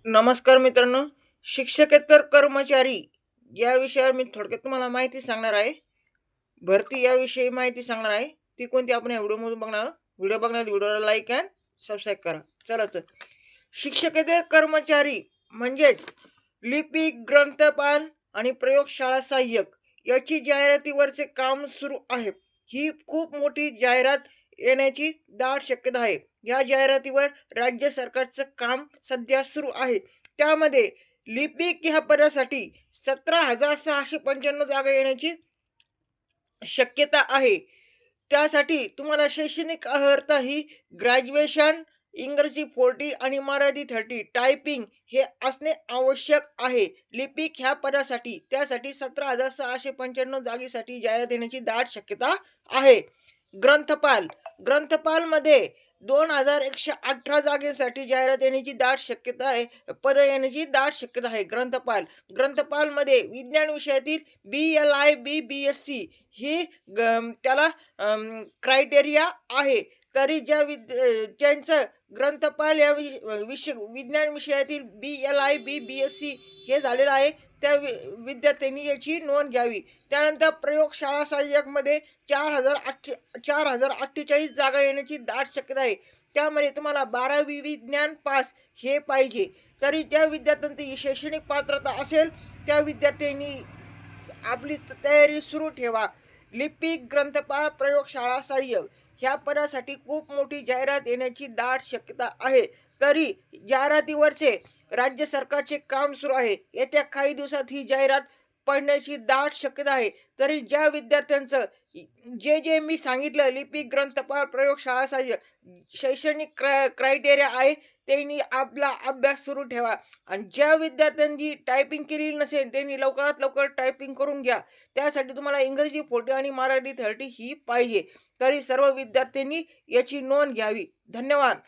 नमस्कार मित्रांनो. शिक्षकेतर कर्मचारी या विषयावर मी थोडक्यात तुम्हाला माहिती सांगणार आहे. भरती याविषयी माहिती सांगणार आहे. ती कोणती आपण या व्हिडिओमधून बघणार आहोत. व्हिडिओला लाईक अँड सबस्क्राईब करा. चला तर. शिक्षकेतर कर्मचारी म्हणजेच लिपिक, ग्रंथपाल आणि प्रयोगशाळा सहाय्यक याची जाहिरातीवरचे काम सुरू आहे. ही खूप मोठी जाहिरात येण्याची दाट शक्यता आहे. या जाहिरातीवर राज्य सरकारचं काम सध्या सुरू आहे. त्यामध्ये लिपिक ह्या पदासाठी 17,695 जागा येण्याची शक्यता आहे. त्यासाठी तुम्हाला शैक्षणिक अर्हता ही ग्रॅज्युएशन, इंग्रजी 40 आणि मराठी 30, टायपिंग हे असणे आवश्यक आहे. लिपिक ह्या पदासाठी त्यासाठी 17,695 जागेसाठी जाहिरात येण्याची दाट शक्यता आहे. ग्रंथपाल ग्रंथपालमध्ये 2,118 जागेसाठी जाहिरात येण्याची दाट शक्यता आहे. येण्याची दाट शक्यता आहे. ग्रंथपालमध्ये विज्ञान विषयातील BLI, BSc ही त्याला क्रायटेरिया आहे. तरी ज्यांचं ग्रंथपाल या विज्ञान विषयातील BLI, BSc हे झालेलं आहे त्या विद्यार्थ्यांनी याची नोंद घ्यावी. त्यानंतर प्रयोगशाळा सहाय्यकमध्ये 4,048 जागा येण्याची दाट शक्यता आहे. त्यामध्ये तुम्हाला 12वी विज्ञान पास हे पाहिजे. तरी ज्या विद्यार्थ्यांची शैक्षणिक पात्रता असेल त्या विद्यार्थ्यांनी आपली तयारी सुरू ठेवा. लिपिक, ग्रंथपाल, प्रयोगशाळा सहाय्यक ह्या पदासाठी खूप मोठी जाहिरात येण्याची दाट शक्यता आहे. तरी जाहिरातीवरचे राज्य सरकारचे काम सुरू आहे. येत्या काही दिवसात ही जाहिरात पडण्याची दाट शक्यता आहे. तरी ज्या विद्यार्थ्यांचं जे मी सांगितलं लिपिक, ग्रंथपाल, प्रयोगशाळा सहाय्यक शैक्षणिक क्रायटेरिया आहे त्यांनी आपला अभ्यास सुरू ठेवा. आणि ज्या विद्यार्थ्यांनी टायपिंग केलेली नसेल त्यांनी लवकरात लवकर टायपिंग करून घ्या. त्यासाठी तुम्हाला इंग्रजी 40 आणि मराठी 30 ही पाहिजे. तरी सर्व विद्यार्थ्यांनी याची नोंद घ्यावी. धन्यवाद.